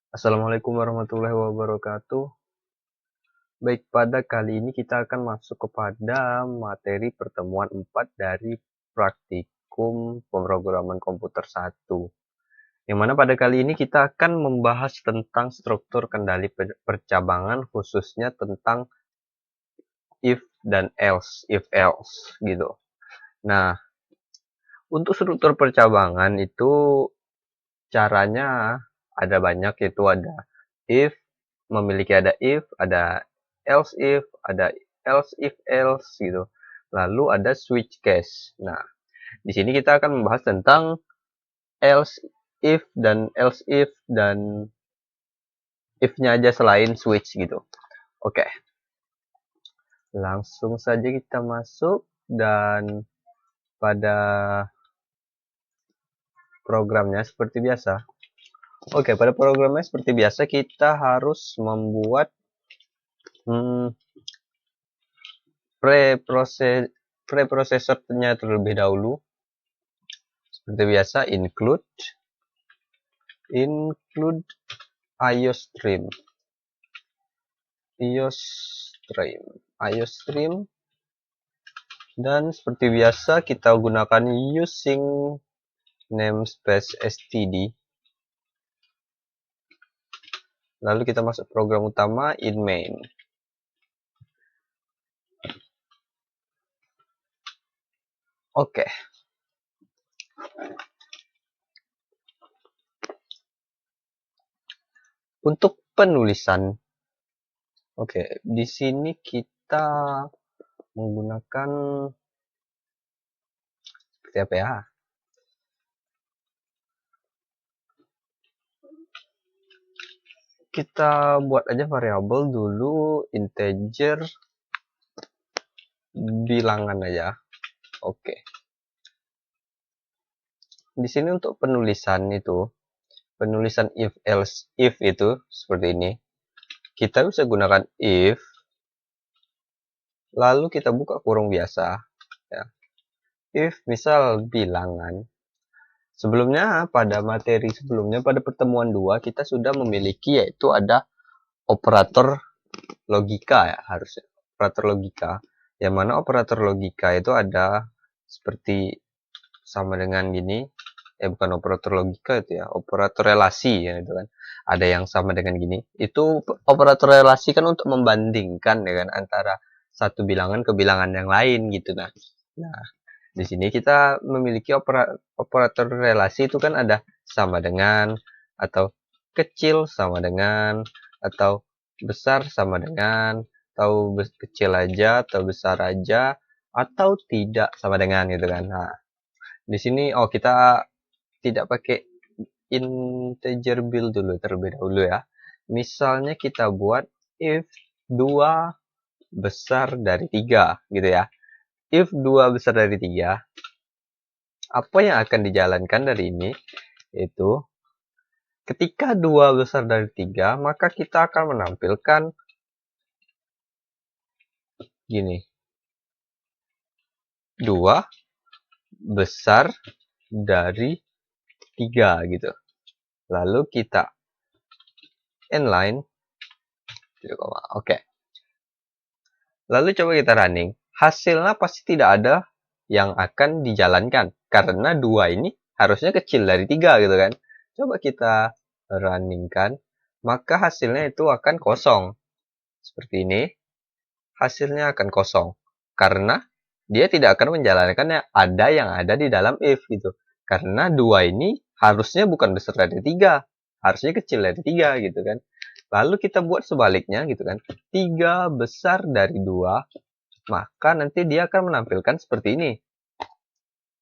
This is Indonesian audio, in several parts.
Assalamualaikum warahmatullahi wabarakatuh. Baik, pada kali ini kita akan masuk kepada materi pertemuan 4 dari praktikum pemrograman komputer 1. Yang mana pada kali ini kita akan membahas tentang struktur kendali percabangan, khususnya tentang if dan else, if else gitu. Nah, untuk struktur percabangan itu caranya ada banyak, yaitu ada if, ada if, ada else if else gitu. Lalu ada switch case. Nah, di sini kita akan membahas tentang else if dan if-nya aja selain switch gitu. Oke. Langsung saja kita masuk dan pada programnya seperti biasa. Oke, pada programnya seperti biasa kita harus membuat preprosesornya terlebih dahulu. Seperti biasa include IOStream dan seperti biasa kita gunakan using namespace std. Lalu kita masuk program utama in main. Oke. Untuk penulisan, oke, di sini kita menggunakan seperti apa ya? Kita buat aja variabel dulu integer bilangan aja. Oke. Di sini untuk penulisan if else if itu seperti ini. Kita bisa gunakan if, lalu kita buka kurung biasa ya. If misal bilangan. Sebelumnya pada materi sebelumnya pada pertemuan 2 kita sudah memiliki, yaitu ada operator logika ya, harusnya operator logika, yang mana operator logika itu ada seperti sama dengan gini, bukan operator logika itu ya, operator relasi ya, itu kan ada yang sama dengan gini. Itu operator relasi kan untuk membandingkan ya kan, antara satu bilangan ke bilangan yang lain gitu. Nah di sini kita memiliki operator relasi itu kan ada sama dengan, atau kecil sama dengan, atau besar sama dengan, atau kecil aja, atau besar aja, atau tidak sama dengan gitu kan. Nah, di sini kita tidak pakai integer build dulu terlebih dahulu ya. Misalnya kita buat if 2 besar dari 3 gitu ya. If 2 besar dari 3, apa yang akan dijalankan dari ini? Itu ketika 2 besar dari 3, maka kita akan menampilkan gini. 2 besar dari 3 gitu. Lalu kita inline. Oke. Lalu coba kita running. Hasilnya pasti tidak ada yang akan dijalankan, karena 2 ini harusnya kecil dari 3 gitu kan. Coba kita runningkan, maka hasilnya itu akan kosong. Seperti ini. Hasilnya akan kosong, karena dia tidak akan menjalankan yang ada di dalam if gitu. Karena 2 ini harusnya bukan besar dari 3, harusnya kecil dari 3 gitu kan. Lalu kita buat sebaliknya gitu kan. 3 besar dari 2, maka nanti dia akan menampilkan seperti ini.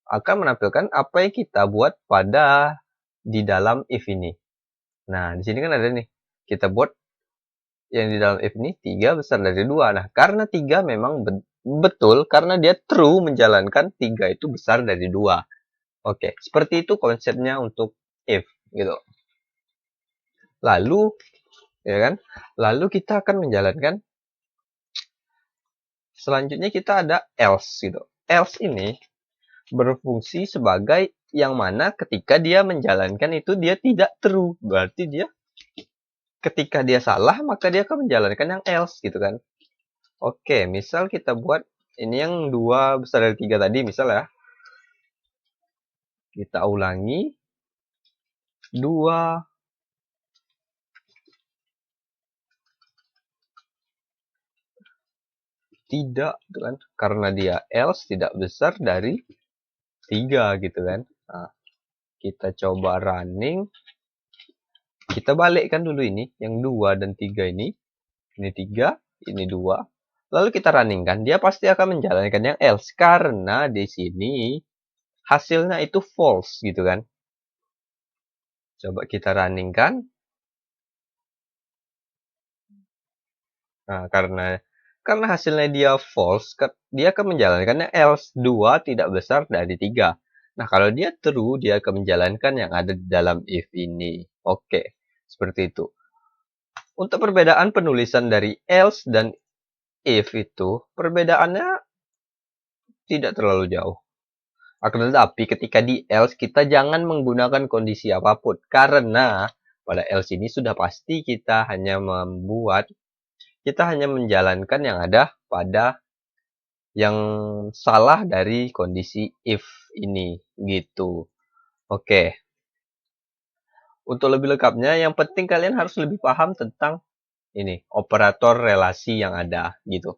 Akan menampilkan apa yang kita buat pada di dalam if ini. Nah, di sini kan ada nih. Kita buat yang di dalam if ini 3 besar dari 2. Nah, karena 3 memang betul, karena dia true menjalankan 3 itu besar dari 2. Oke, seperti itu konsepnya untuk if gitu. Lalu ya kan? Lalu kita akan menjalankan, selanjutnya kita ada else gitu. Else ini berfungsi sebagai yang mana ketika dia menjalankan itu dia tidak true, berarti dia ketika dia salah, maka dia akan menjalankan yang else gitu kan. Oke, misal kita buat ini yang 2 besar dari 3 tadi, misal ya. Kita ulangi. 2 tidak gitu kan. Karena dia else tidak besar dari 3 gitu kan. Nah, kita coba running. Kita balikkan dulu ini, yang 2 dan 3 ini. Ini 3, ini 2. Lalu kita running kan, dia pasti akan menjalankan yang else. Karena di sini hasilnya itu false gitu kan. Coba kita running kan. Nah, karena hasilnya dia false, dia akan menjalankan yang else. 2 tidak besar dari 3. Nah, kalau dia true, dia akan menjalankan yang ada di dalam if ini. Oke, seperti itu. Untuk perbedaan penulisan dari else dan if itu, perbedaannya tidak terlalu jauh. Akan tetapi ketika di else, kita jangan menggunakan kondisi apapun. Karena pada else ini sudah pasti kita hanya menjalankan yang ada pada yang salah dari kondisi if ini gitu. Oke. Untuk lebih lengkapnya, yang penting kalian harus lebih paham tentang ini, operator relasi yang ada gitu.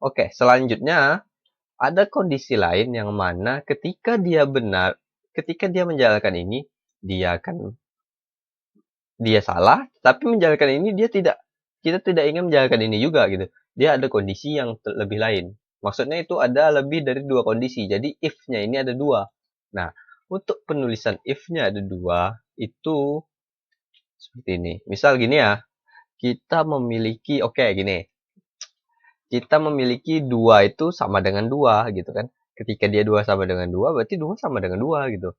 Oke, selanjutnya ada kondisi lain yang mana ketika dia menjalankan ini, dia salah, tapi menjalankan ini kita tidak ingin menjalankan ini juga gitu. Dia ada kondisi yang lebih lain. Maksudnya itu ada lebih dari 2 kondisi. Jadi if-nya ini ada 2. Nah, untuk penulisan if-nya ada 2, itu seperti ini. Misal gini ya, kita memiliki, gini. Kita memiliki 2 itu sama dengan 2 gitu kan. Ketika dia 2 sama dengan 2, berarti 2 sama dengan 2 gitu.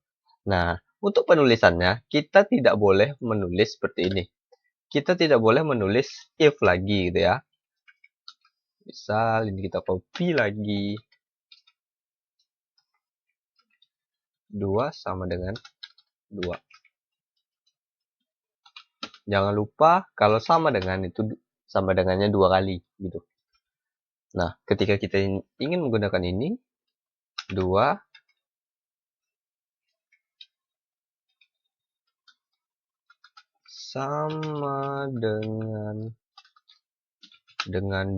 Nah, untuk penulisannya, kita tidak boleh menulis seperti ini. Kita tidak boleh menulis if lagi gitu ya. Misal ini kita copy lagi. 2 sama dengan 2. Jangan lupa kalau sama dengan itu sama dengannya 2 kali gitu. Nah, ketika kita ingin menggunakan ini 2 sama dengan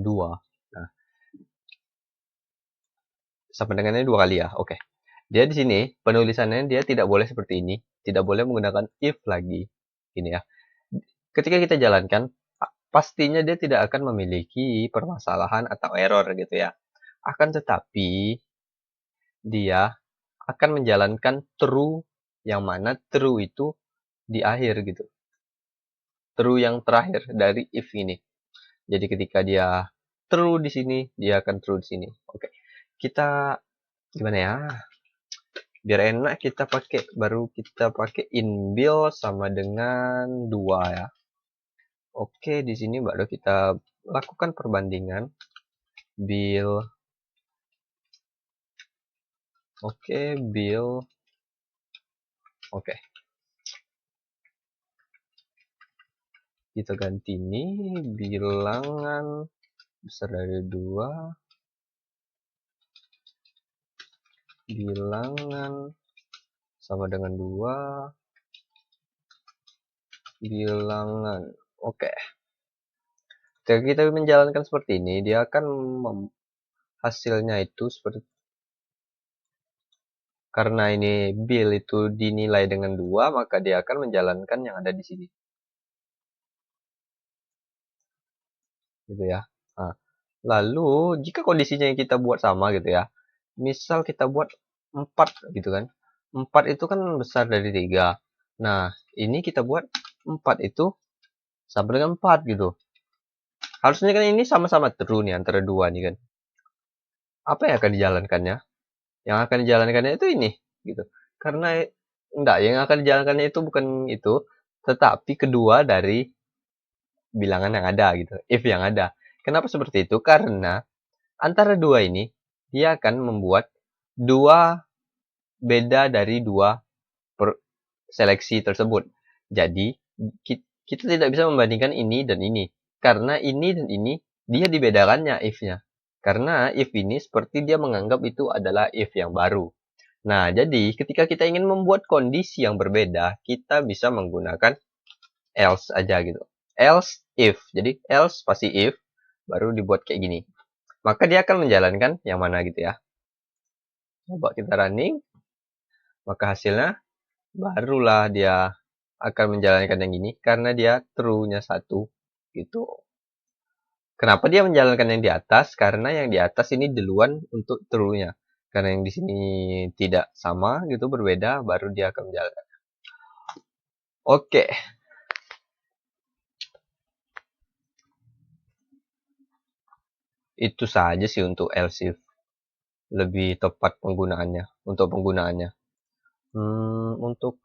2. Nah, sama dengannya 2 kali ya. Oke. Dia di sini penulisannya dia tidak boleh seperti ini, tidak boleh menggunakan if lagi. Ini ya. Ketika kita jalankan, pastinya dia tidak akan memiliki permasalahan atau error gitu ya. Akan tetapi dia akan menjalankan true, yang mana true itu di akhir gitu. True yang terakhir dari if ini. Jadi ketika dia true di sini, dia akan true di sini. Oke. Kita gimana ya? Biar enak kita pakai inbuild sama dengan 2 ya. Oke, di sini baru kita lakukan perbandingan build. Oke, build. Oke. Kita ganti ini bilangan besar dari 2. Bilangan sama dengan 2. Bilangan. Oke. Ketika kita menjalankan seperti ini, dia akan hasilnya itu seperti, karena ini build itu dinilai dengan 2, maka dia akan menjalankan yang ada di sini. Gitu ya. Nah, lalu jika kondisinya yang kita buat sama gitu ya. Misal kita buat 4 gitu kan. 4 itu kan besar dari 3. Nah, ini kita buat 4 itu sama dengan 4 gitu. Harusnya kan ini sama-sama true nih antara 2 nih kan. Apa yang akan dijalankannya? Yang akan dijalankannya itu ini gitu. Karena enggak, yang akan dijalankannya itu bukan itu, tetapi kedua dari bilangan yang ada gitu, if yang ada. Kenapa seperti itu? Karena antara 2 ini dia akan membuat 2 beda dari 2 seleksi tersebut. Jadi kita tidak bisa membandingkan ini dan ini. Karena ini dan ini, dia dibedakannya if-nya. Karena if ini seperti dia menganggap itu adalah if yang baru. Nah, jadi ketika kita ingin membuat kondisi yang berbeda, kita bisa menggunakan else aja gitu. Else if. Jadi else pasti if, baru dibuat kayak gini. Maka dia akan menjalankan yang mana gitu ya. Coba kita running, maka hasilnya barulah dia akan menjalankan yang ini karena dia true-nya 1 gitu. Kenapa dia menjalankan yang di atas? Karena yang di atas ini duluan untuk true-nya. Karena yang di sini tidak sama gitu, berbeda, baru dia akan menjalankan. Oke. Itu saja sih untuk else if. Lebih tepat penggunaannya, untuk penggunaannya. Untuk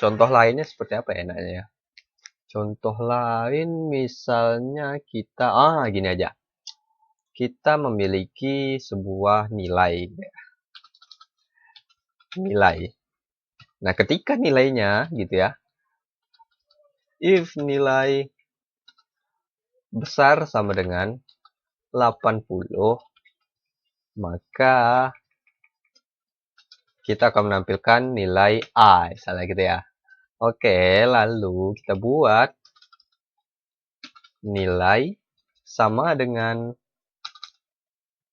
contoh lainnya seperti apa ya enaknya ya? Contoh lain misalnya kita, gini aja. Kita memiliki sebuah nilai. Nilai. Nah, ketika nilainya gitu ya, if nilai besar sama dengan 80, maka kita akan menampilkan nilai A, misalnya gitu ya. Oke, lalu kita buat nilai sama dengan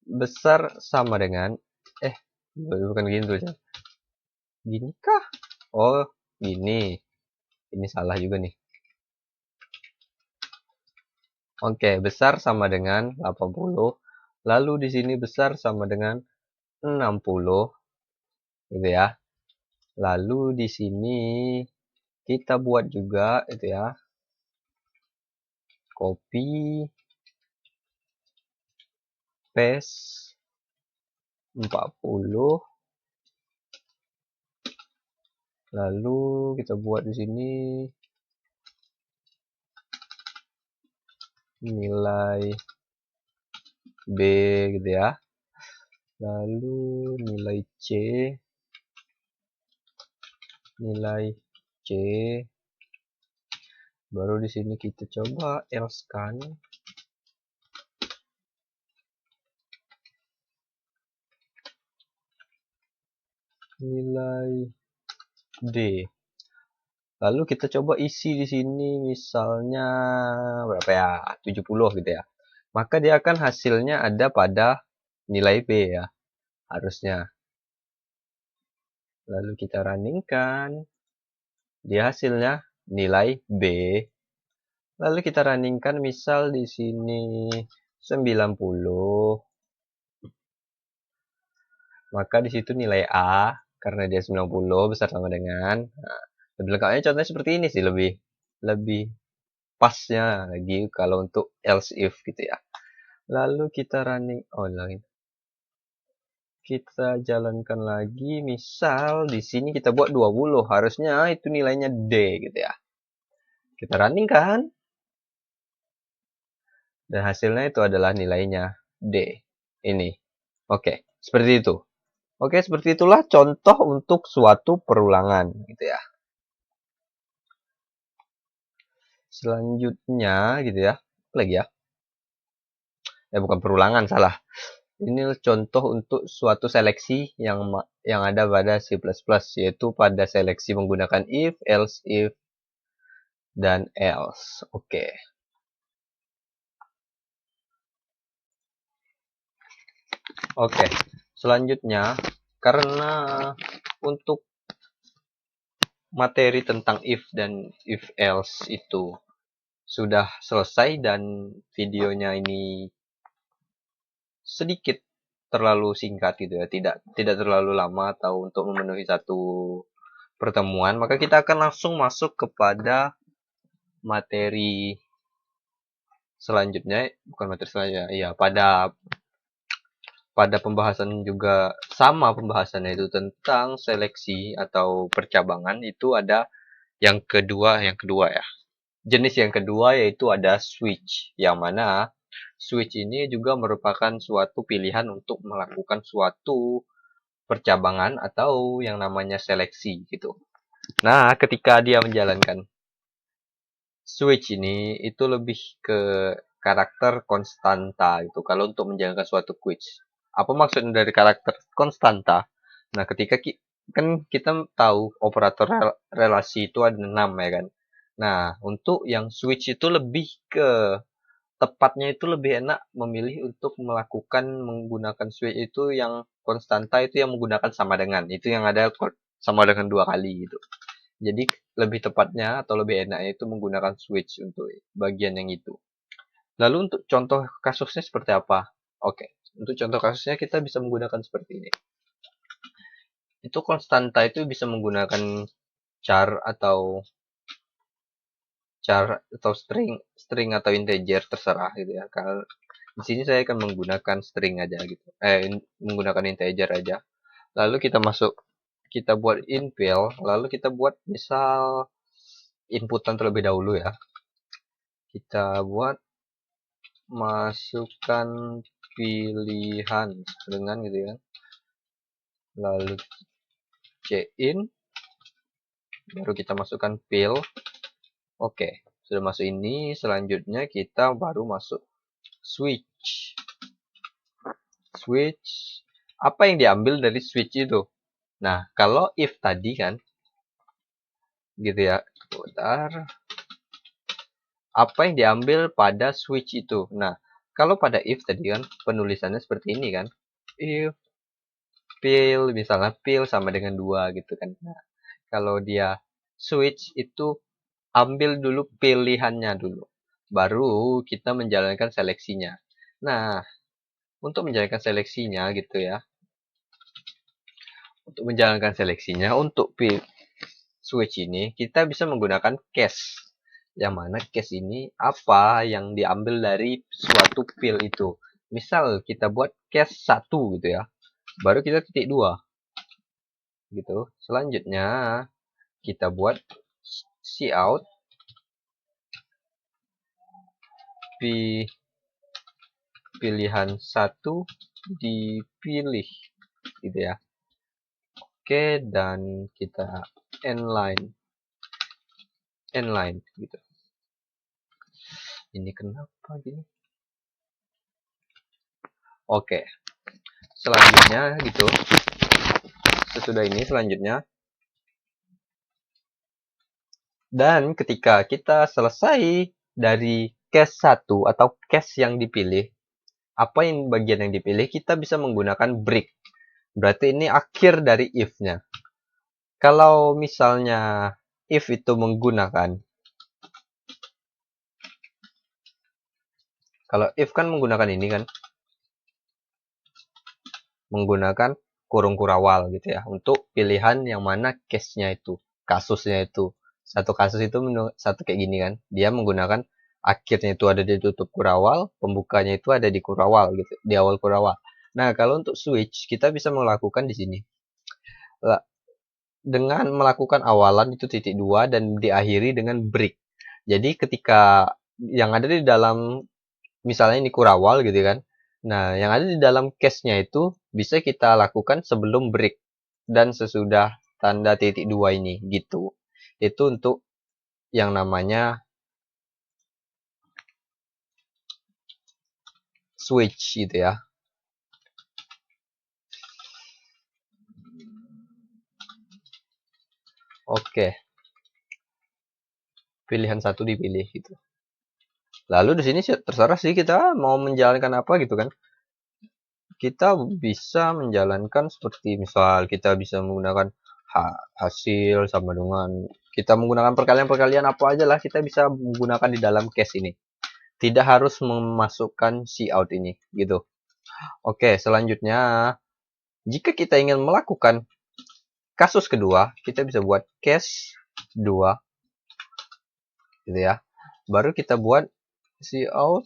besar sama dengan bukan gini tuh. Gini kah? Oh, gini. Ini salah juga nih. Oke, besar sama dengan 80. Lalu di sini besar sama dengan 60. Gitu ya. Lalu di sini kita buat juga itu ya. Copy paste 40. Lalu kita buat di sini nilai B gitu ya. Lalu nilai C. Nilai C. Baru di sini kita coba else kan. Nilai D. Lalu kita coba isi di sini misalnya berapa ya? 70 gitu ya. Maka dia akan hasilnya ada pada nilai B ya. Harusnya. Lalu kita runningkan. Dia hasilnya nilai B. Lalu kita runningkan misal di sini 90. Maka di situ nilai A karena dia 90 besar sama dengan. Nah, lebih lengkapnya contohnya seperti ini sih, lebih pasnya lagi kalau untuk else if gitu ya. Lalu kita running kita jalankan lagi, misal di sini kita buat 20, harusnya itu nilainya D gitu ya. Kita running kan? Dan hasilnya itu adalah nilainya D. Ini. Oke, seperti itu. Oke, seperti itulah contoh untuk suatu perulangan gitu ya. Selanjutnya gitu ya. Lagi ya. Bukan perulangan, salah. Ini contoh untuk suatu seleksi yang ada pada C++, yaitu pada seleksi menggunakan if, else if, dan else. Oke. Oke. Selanjutnya, karena untuk materi tentang if dan if else itu sudah selesai dan videonya ini sedikit terlalu singkat gitu ya, tidak terlalu lama atau untuk memenuhi satu pertemuan, maka kita akan langsung masuk kepada materi selanjutnya, bukan materi selanjutnya, iya, pada pembahasan juga sama pembahasannya itu tentang seleksi atau percabangan. Itu ada yang kedua ya. Jenis yang kedua yaitu ada switch, yang mana switch ini juga merupakan suatu pilihan untuk melakukan suatu percabangan atau yang namanya seleksi gitu. Nah, ketika dia menjalankan switch ini itu lebih ke karakter konstanta gitu. Kalau untuk menjalankan suatu switch. Apa maksudnya dari karakter konstanta? Nah, kan kita tahu operator relasi itu ada 6 ya kan. Nah, untuk yang switch itu lebih ke tepatnya itu lebih enak memilih untuk melakukan menggunakan switch itu yang konstanta itu yang menggunakan sama dengan. Itu yang ada sama dengan 2 kali gitu. Jadi lebih tepatnya atau lebih enaknya itu menggunakan switch untuk bagian yang itu. Lalu untuk contoh kasusnya seperti apa? Oke, untuk contoh kasusnya kita bisa menggunakan seperti ini. Itu konstanta itu bisa menggunakan char atau string atau integer terserah gitu ya. Kalau di sini saya akan menggunakan string aja gitu. Menggunakan integer aja. Lalu kita buat infill, lalu kita buat misal inputan terlebih dahulu ya. Kita buat masukkan pilihan dengan gitu ya. Lalu in, baru kita masukkan fill. Oke, sudah masuk ini. Selanjutnya kita baru masuk switch. Switch, apa yang diambil dari switch itu? Nah, kalau if tadi kan, gitu ya. Bentar. Apa yang diambil pada switch itu? Nah, kalau pada if tadi kan, penulisannya seperti ini kan. If fill, misalnya fill sama dengan 2 gitu kan. Nah, kalau dia switch itu ambil dulu pilihannya dulu. Baru kita menjalankan seleksinya. Nah, untuk menjalankan seleksinya gitu ya. Untuk menjalankan seleksinya, untuk switch ini, kita bisa menggunakan case. Yang mana case ini apa yang diambil dari suatu fill itu. Misal kita buat case 1 gitu ya. Baru kita titik 2. Gitu. Selanjutnya, kita buat cout pilihan 1 dipilih gitu ya. Oke, dan kita inline gitu. Ini kenapa gini? Oke. Selanjutnya gitu. Sesudah ini selanjutnya, dan ketika kita selesai dari case 1 atau case yang dipilih, apa yang bagian yang dipilih, kita bisa menggunakan break. Berarti ini akhir dari if-nya. Kalau misalnya if itu kalau if kan menggunakan ini kan, menggunakan kurung kurawal gitu ya, untuk pilihan yang mana case-nya itu, kasusnya itu. Satu kasus itu satu kayak gini kan, dia menggunakan akhirnya itu ada di tutup kurawal, pembukanya itu ada di kurawal gitu, di awal kurawal. Nah, kalau untuk switch, kita bisa melakukan di sini. Dengan melakukan awalan itu titik 2 dan diakhiri dengan break. Jadi ketika yang ada di dalam, misalnya ini kurawal gitu kan. Nah, yang ada di dalam case-nya itu bisa kita lakukan sebelum break dan sesudah tanda titik 2 ini gitu. Itu untuk yang namanya switch gitu ya. Oke. Pilihan 1 dipilih gitu. Lalu di sini terserah sih kita mau menjalankan apa gitu kan. Kita bisa menjalankan seperti misal kita bisa menggunakan hasil sama dengan kita menggunakan perkalian-perkalian apa aja lah, kita bisa menggunakan di dalam case ini. Tidak harus memasukkan cout ini gitu. Oke, selanjutnya jika kita ingin melakukan kasus kedua, kita bisa buat case 2 gitu ya. Baru kita buat cout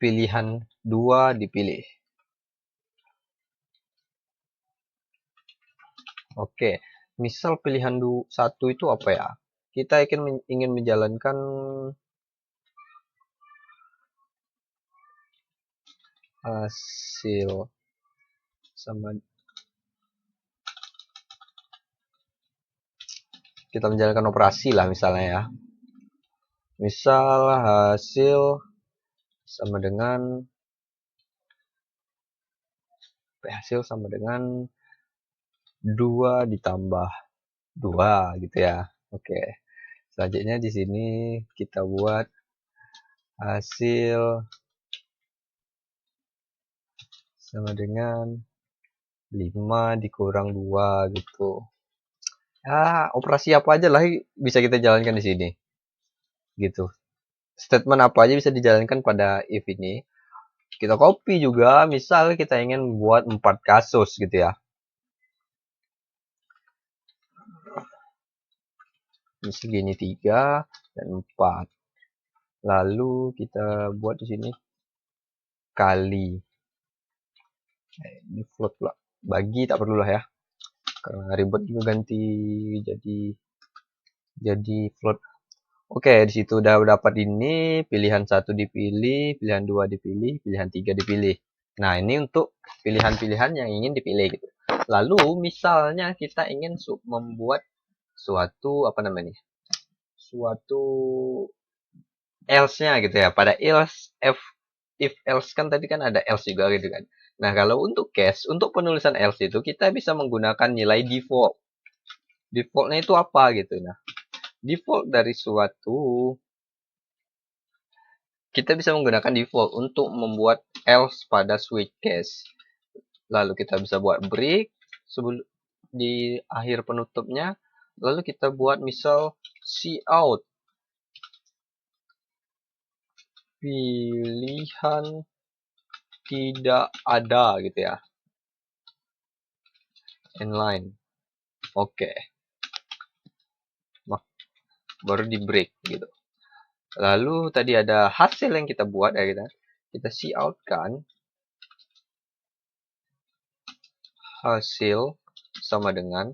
pilihan 2 dipilih. Oke, misal pilihan 1 itu apa ya? Kita ingin menjalankan hasil sama, kita menjalankan operasi lah misalnya ya. Misal hasil sama dengan hasil sama dengan 2 ditambah 2 gitu ya. Oke. Selanjutnya di sini kita buat hasil sama dengan 5 dikurang 2 gitu. Ya, operasi apa aja lah bisa kita jalankan di sini. Gitu. Statement apa aja bisa dijalankan pada if ini. Kita copy juga, misal kita ingin buat 4 kasus gitu ya. Segini 3 dan 4. Lalu kita buat di sini kali. Ini float pula. Bagi tak perlu lah ya. Karena ribet juga ganti jadi float. Oke, di situ udah dapat ini, pilihan 1 dipilih, pilihan 2 dipilih, pilihan 3 dipilih. Nah, ini untuk pilihan-pilihan yang ingin dipilih gitu. Lalu misalnya kita ingin membuat suatu apa namanya? Suatu else-nya gitu ya. Pada else if else kan tadi kan ada else juga gitu kan. Nah, kalau untuk case, untuk penulisan else itu kita bisa menggunakan nilai default. Defaultnya itu apa gitu. Nah, default dari suatu kita bisa menggunakan default untuk membuat else pada switch case. Lalu kita bisa buat break sebelum di akhir penutupnya. Lalu kita buat misal cout pilihan tidak ada gitu ya. Inline. Oke. Baru di break gitu. Lalu tadi ada hasil yang kita buat ya kita cout kan hasil sama dengan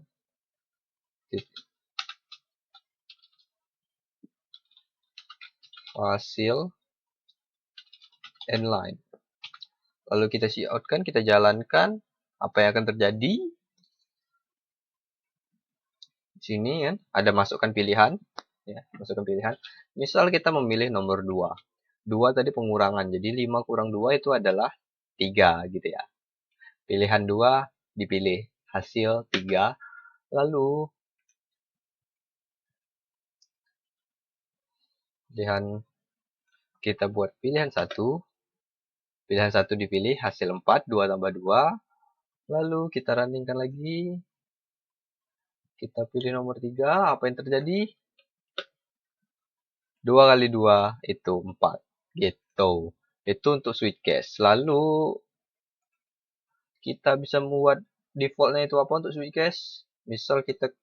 hasil inline. Lalu kita cout kan, kita jalankan, apa yang akan terjadi? Di sini kan ada masukkan pilihan, ya, masukkan pilihan. Misal kita memilih nomor 2. 2 tadi pengurangan, jadi 5 kurang 2 itu adalah 3 gitu ya. Pilihan 2 dipilih, hasil 3. Lalu pilihan kita buat pilihan 1. Pilihan 1 dipilih, hasil 4, 2 tambah 2. Lalu kita runningkan lagi. Kita pilih nomor 3, apa yang terjadi? 2 kali 2 itu 4. Gitu. Itu untuk switch case. Lalu kita bisa membuat defaultnya itu apa untuk switch case? Misal kita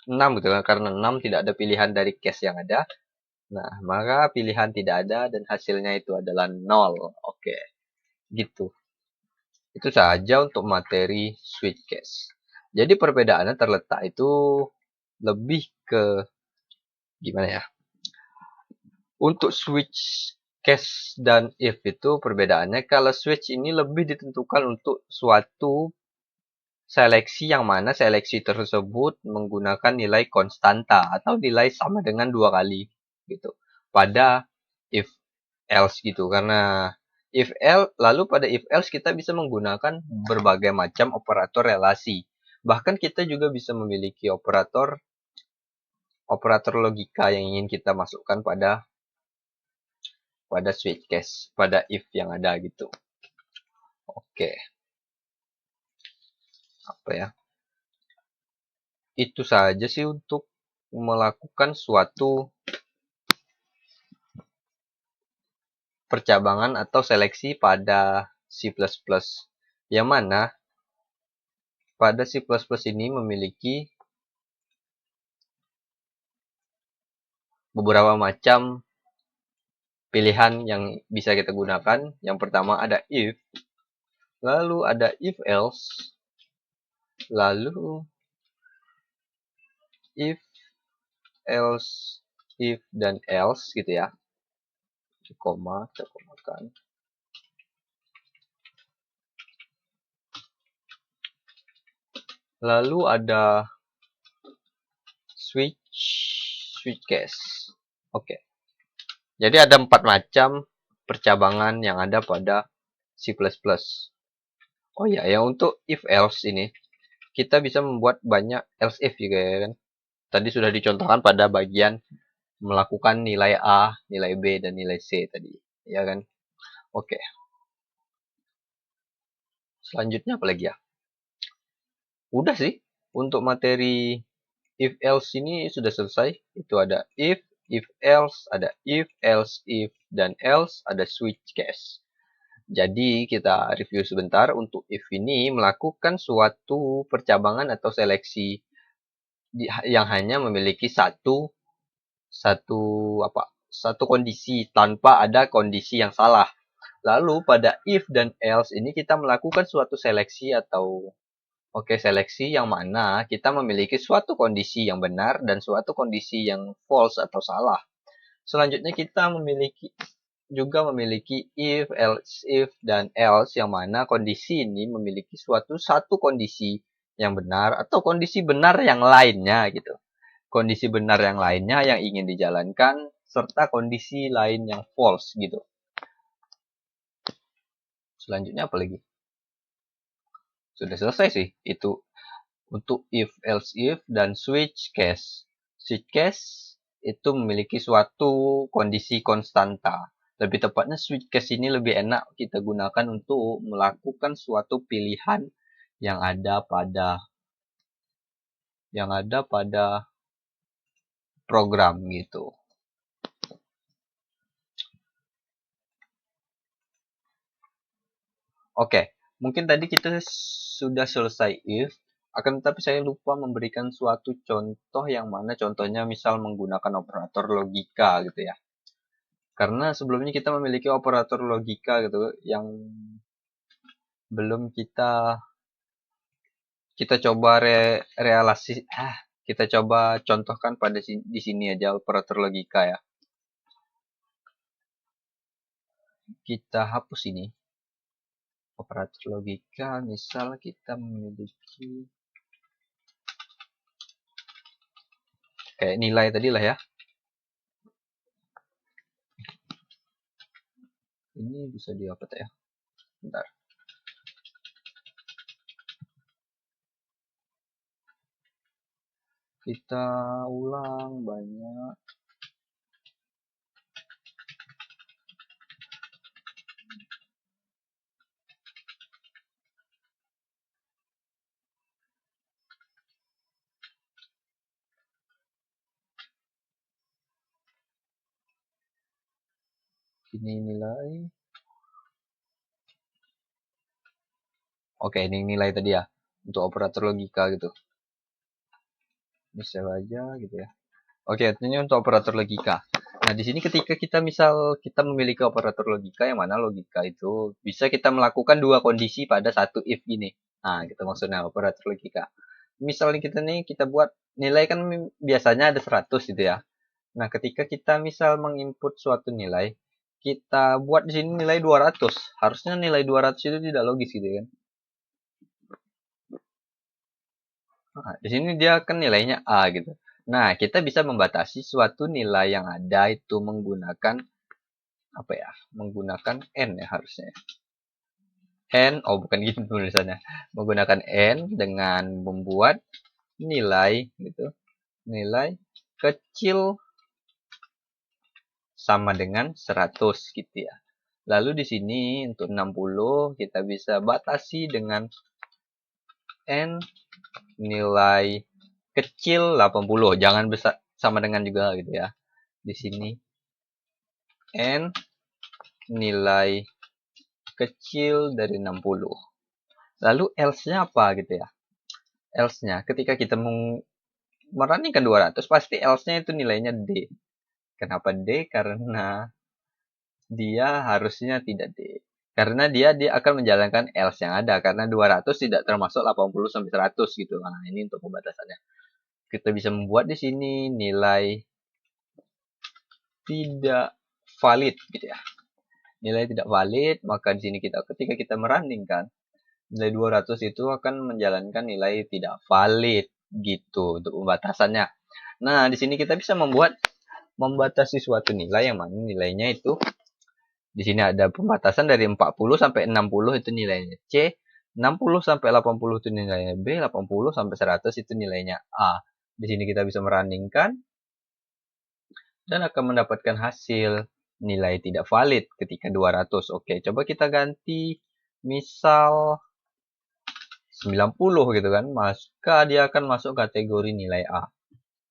6 gitu kan. Karena 6 tidak ada pilihan dari case yang ada. Nah, maka pilihan tidak ada dan hasilnya itu adalah 0. Oke. Gitu. Itu saja untuk materi switch case. Jadi perbedaannya terletak itu lebih ke gimana ya? Untuk switch case dan if itu perbedaannya kalau switch ini lebih ditentukan untuk suatu seleksi yang mana seleksi tersebut menggunakan nilai konstanta atau nilai sama dengan 2 kali gitu. Pada if else gitu karena if else lalu pada if else kita bisa menggunakan berbagai macam operator relasi. Bahkan kita juga bisa memiliki operator logika yang ingin kita masukkan pada switch case, pada if yang ada gitu. Oke. Apa ya? Itu saja sih untuk melakukan suatu percabangan atau seleksi pada C++. Yang mana pada C++ ini memiliki beberapa macam pilihan yang bisa kita gunakan. Yang pertama ada if, lalu ada if else, lalu if else, if dan else gitu ya. Koma, kita komakan. Lalu ada switch case. Oke. Jadi ada 4 macam percabangan yang ada pada C++. Oh ya, yang untuk if else ini kita bisa membuat banyak else if juga ya kan. Tadi sudah dicontohkan pada bagian melakukan nilai A, nilai B, dan nilai C tadi, ya kan? Oke, selanjutnya apa lagi ya? Udah sih, untuk materi if else ini sudah selesai. Itu ada if else, ada if, else if, dan else, ada switch case. Jadi kita review sebentar. Untuk if ini melakukan suatu percabangan atau seleksi yang hanya memiliki satu kondisi tanpa ada kondisi yang salah. Lalu pada if dan else ini kita melakukan suatu seleksi atau seleksi yang mana kita memiliki suatu kondisi yang benar dan suatu kondisi yang false atau salah. Selanjutnya kita juga memiliki if, else if, dan else yang mana kondisi ini memiliki satu kondisi yang benar atau kondisi benar yang lainnya gitu. Kondisi benar yang lainnya yang ingin dijalankan serta kondisi lain yang false gitu. Selanjutnya apa lagi? Sudah selesai sih itu untuk if, else if, dan switch case. Switch case itu memiliki suatu kondisi konstanta. Lebih tepatnya switch case ini lebih enak kita gunakan untuk melakukan suatu pilihan yang ada pada program gitu. Oke, mungkin tadi kita sudah selesai if, akan tetapi saya lupa memberikan suatu contoh yang mana contohnya misal menggunakan operator logika gitu ya. Karena sebelumnya kita memiliki operator logika gitu yang belum kita coba kita coba contohkan di sini aja operator logika ya. Kita hapus ini. Operator logika misal kita memiliki kayak nilai tadi lah ya. Ini bisa diapa ya? Bentar. Kita ulang banyak. Ini nilai. Oke, ini nilai tadi ya. Untuk operator logika gitu. Misal aja gitu ya. Oke, ini untuk operator logika. Nah, di sini ketika kita memiliki operator logika yang mana logika itu bisa kita melakukan dua kondisi pada satu if ini. Nah, gitu maksudnya operator logika. Misalnya kita buat nilai kan biasanya ada 100 gitu ya. Nah, ketika kita misal menginput suatu nilai, kita buat di sini nilai 200. Harusnya nilai 200 itu tidak logis gitu kan. Nah, di sini dia kan nilainya A gitu. Nah, kita bisa membatasi suatu nilai yang ada itu menggunakan menggunakan n ya harusnya. N, bukan gitu tulisannya. Menggunakan n dengan membuat nilai gitu. Nilai kecil sama dengan 100 gitu ya. Lalu di sini untuk 60 kita bisa batasi dengan n nilai kecil 80. Jangan besar sama dengan juga gitu ya. Di sini n nilai kecil dari 60. Lalu else-nya apa gitu ya? Else-nya ketika kita merunning 200 pasti else-nya itu nilainya D. Kenapa D? Karena dia harusnya tidak D. Karena dia akan menjalankan else yang ada. Karena 200 tidak termasuk 80 sampai 100 gitu. Nah, ini untuk pembatasannya. Kita bisa membuat di sini nilai tidak valid gitu ya. Nilai tidak valid, maka di sini ketika kita merunning nilai 200 itu akan menjalankan nilai tidak valid gitu untuk pembatasannya. Nah, di sini kita bisa membuat membatasi suatu nilai yang mana nilainya itu di sini ada pembatasan dari 40 sampai 60 itu nilainya C, 60 sampai 80 itu nilainya B, 80 sampai 100 itu nilainya A. Di sini kita bisa meruningkan dan akan mendapatkan hasil nilai tidak valid ketika 200. Oke, coba kita ganti misal 90 gitu kan, maka dia akan masuk kategori nilai A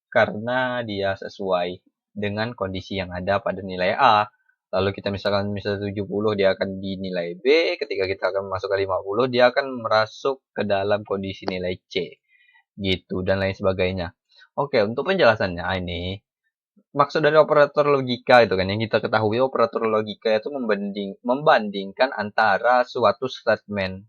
karena dia sesuai dengan kondisi yang ada pada nilai A. Lalu kita misalkan 70 dia akan dinilai B, ketika kita akan masuk ke 50 dia akan masuk ke dalam kondisi nilai C gitu dan lain sebagainya. Oke, untuk penjelasannya ini maksud dari operator logika itu kan yang kita ketahui, operator logika itu membandingkan antara suatu statement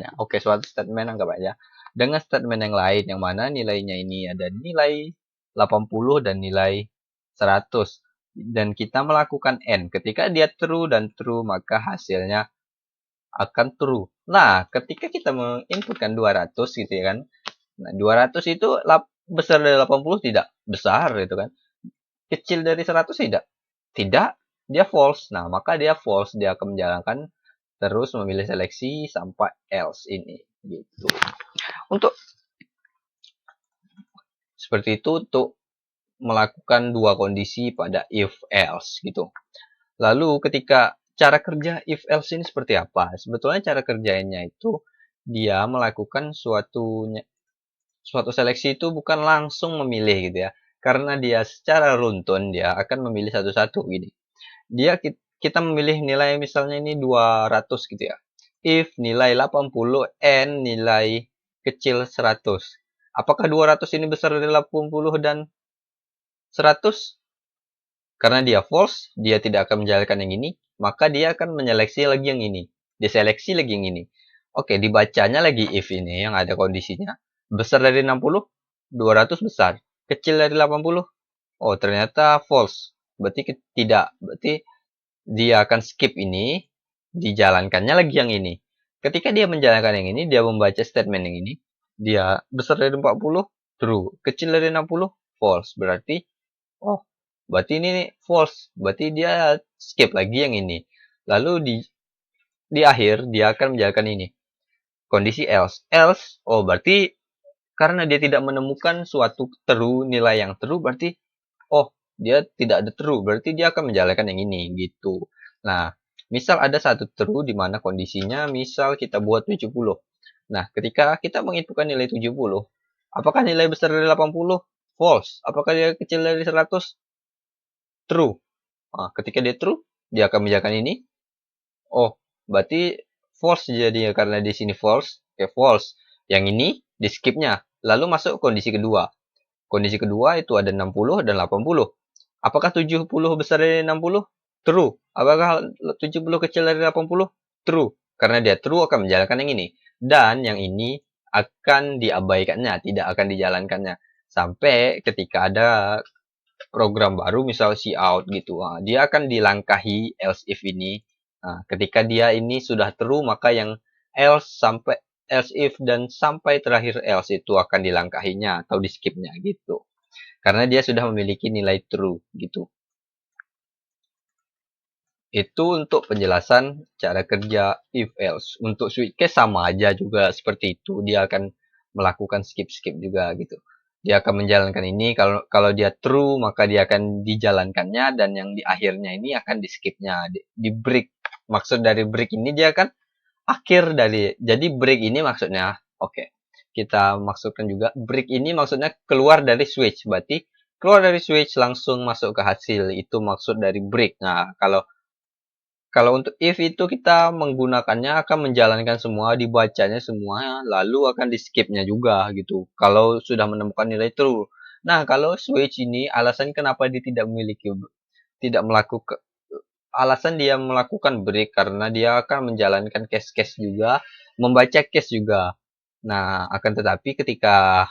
ya. Oke, suatu statement anggap aja dengan statement yang lain yang mana nilainya ini ada nilai 80 dan nilai 100 dan kita melakukan N. Ketika dia true dan true, maka hasilnya akan true. Nah, ketika kita menginputkan 200 gitu ya kan. Nah, 200 itu besar dari 80 tidak? Besar gitu kan. Kecil dari 100 tidak? Tidak, dia false. Nah, maka dia false. Dia akan menjalankan terus memilih seleksi sampai else ini gitu. Untuk seperti itu untuk melakukan dua kondisi pada if else gitu. Lalu ketika cara kerja if else ini seperti apa? Sebetulnya cara kerjanya itu dia melakukan suatu seleksi itu bukan langsung memilih gitu ya. Karena dia secara runtun dia akan memilih satu-satu gini. Kita memilih nilai misalnya ini 200 gitu ya. If nilai 80 and nilai kecil 100. Apakah 200 ini besar dari 80 dan 100? Karena dia false, dia tidak akan menjalankan yang ini, maka dia akan menyeleksi lagi yang ini. Dia seleksi lagi yang ini. Oke, dibacanya lagi if ini yang ada kondisinya. Besar dari 60, 200 besar. Kecil dari 80, oh ternyata false. Berarti tidak. Berarti dia akan skip ini, dijalankannya lagi yang ini. Ketika dia menjalankan yang ini, dia membaca statement yang ini, dia besar dari 40, true. Kecil dari 60, false. Berarti, oh, berarti ini false. Berarti dia skip lagi yang ini. Lalu di akhir, dia akan menjalankan ini. Kondisi else. Else, oh berarti karena dia tidak menemukan suatu true, nilai yang true, berarti, oh, dia tidak ada true, berarti dia akan menjalankan yang ini, gitu. Nah, misal ada satu true di mana kondisinya, misal kita buat 70. Nah, ketika kita menginputkan nilai 70, apakah nilai besar dari 80? False. Apakah dia kecil dari 100? True. Nah, ketika dia true, dia akan menjalankan ini. Oh, berarti false jadinya karena di sini false. Oke, false. Yang ini di skipnya. Lalu masuk kondisi kedua. Kondisi kedua itu ada 60 dan 80. Apakah 70 besar dari 60? True. Apakah 70 kecil dari 80? True. Karena dia true akan menjalankan yang ini. Dan yang ini akan diabaikannya, tidak akan dijalankannya. Sampai ketika ada program baru, misal cout gitu. Nah, dia akan dilangkahi else if ini. Nah, ketika dia ini sudah true, maka yang else if dan sampai terakhir else itu akan dilangkahinya atau di skipnya gitu. Karena dia sudah memiliki nilai true gitu. Itu untuk penjelasan cara kerja if else. Untuk switch case sama aja juga seperti itu. Dia akan melakukan skip-skip juga gitu. Dia akan menjalankan ini, kalau dia true maka dia akan dijalankannya, dan yang di akhirnya ini akan di skipnya, di break. Maksud dari break ini dia akan akhir dari, jadi break ini maksudnya, oke, kita maksudkan juga break ini maksudnya keluar dari switch, berarti keluar dari switch langsung masuk ke hasil, itu maksud dari break. Nah, kalau untuk if itu kita menggunakannya akan menjalankan semua, dibacanya semua, lalu akan di skipnya juga gitu. Kalau sudah menemukan nilai true. Nah, kalau switch ini alasan kenapa dia tidak melakukan, alasan dia melakukan break karena dia akan menjalankan case-case juga, membaca case juga. Nah, akan tetapi ketika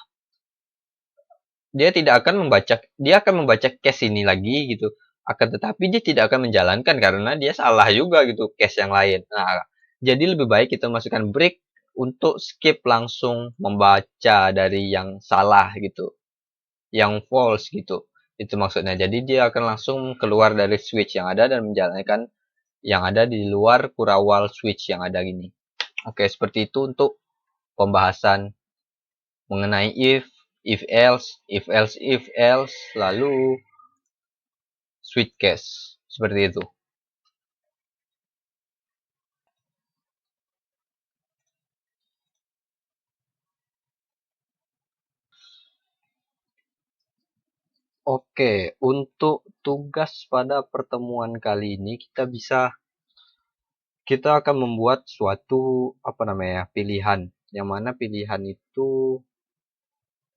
dia akan membaca case ini lagi gitu. Akan tetapi dia tidak akan menjalankan karena dia salah juga gitu case yang lain. Nah, jadi lebih baik kita masukkan break untuk skip langsung membaca dari yang salah gitu, yang false gitu. Itu maksudnya. Jadi dia akan langsung keluar dari switch yang ada dan menjalankan yang ada di luar kurawal switch yang ada gini. Oke, seperti itu untuk pembahasan mengenai if else, lalu switch case. Seperti itu. Oke, untuk tugas pada pertemuan kali ini kita akan membuat suatu pilihan. Yang mana pilihan itu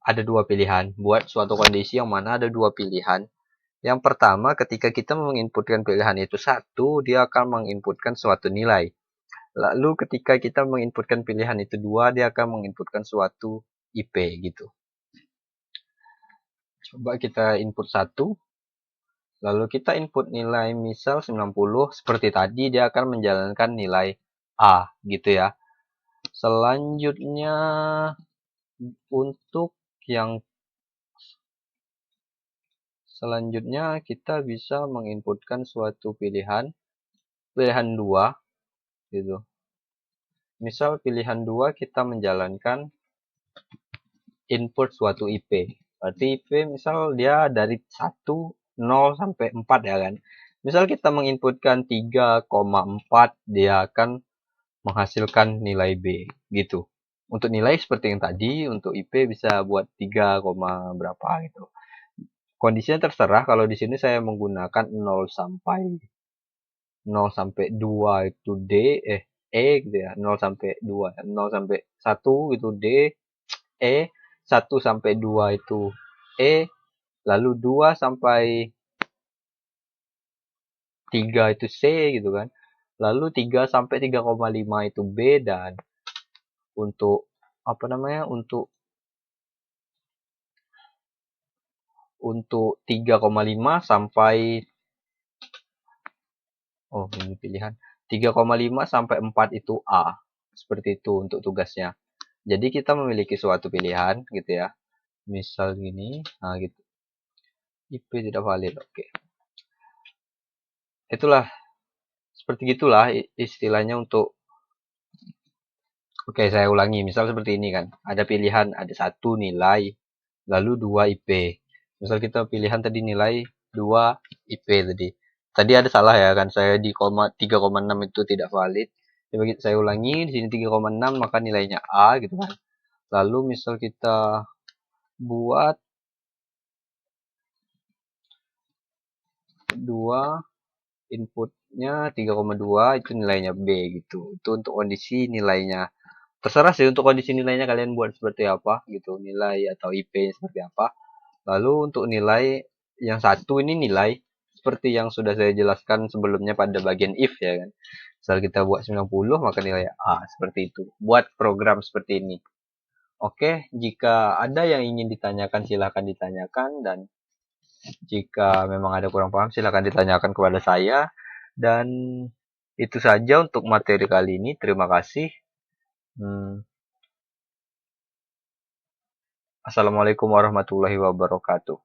ada dua pilihan. Buat suatu kondisi yang mana ada dua pilihan. Yang pertama, ketika kita menginputkan pilihan itu satu, dia akan menginputkan suatu nilai. Lalu ketika kita menginputkan pilihan itu dua, dia akan menginputkan suatu IP gitu. Coba kita input satu, lalu kita input nilai misal 90, seperti tadi dia akan menjalankan nilai A gitu ya. Selanjutnya untuk yang selanjutnya kita bisa menginputkan suatu pilihan dua gitu. Misal pilihan 2 kita menjalankan input suatu IP. Berarti IP misal dia dari 1, 0 sampai 4 ya kan. Misal kita menginputkan 3,4, dia akan menghasilkan nilai B gitu. Untuk nilai seperti yang tadi, untuk IP bisa buat 3, berapa gitu. Kondisinya terserah, kalau di sini saya menggunakan 0 sampai 2 itu D, E gitu ya, 0 sampai 2, 0 sampai 1 itu D, E, 1 sampai 2 itu E, lalu 2 sampai 3 itu C gitu kan. Lalu 3 sampai 3,5 itu B, dan untuk untuk 3,5 sampai ini pilihan 3,5 sampai 4 itu A. Seperti itu untuk tugasnya. Jadi kita memiliki suatu pilihan gitu ya. Misal gini, nah gitu. IP tidak valid. Oke. Itulah seperti gitulah istilahnya untuk. Oke, saya ulangi. Misal seperti ini kan. Ada pilihan, ada satu nilai, lalu 2 IP. Misal kita pilihan tadi nilai 2 IP tadi. Tadi ada salah ya kan, saya di 3,6 itu tidak valid. Coba saya ulangi, di sini 3,6 maka nilainya A gitu kan. Lalu misal kita buat 2, inputnya 3,2, itu nilainya B gitu. Itu untuk kondisi nilainya. Terserah sih untuk kondisi nilainya kalian buat seperti apa gitu, nilai atau IP seperti apa. Lalu untuk nilai yang satu ini nilai seperti yang sudah saya jelaskan sebelumnya pada bagian if ya kan. Misal kita buat 90 maka nilai A, seperti itu. Buat program seperti ini. Oke, jika ada yang ingin ditanyakan silahkan ditanyakan, dan jika memang ada kurang paham silahkan ditanyakan kepada saya. Dan itu saja untuk materi kali ini. Terima kasih. Assalamualaikum warahmatullahi wabarakatuh.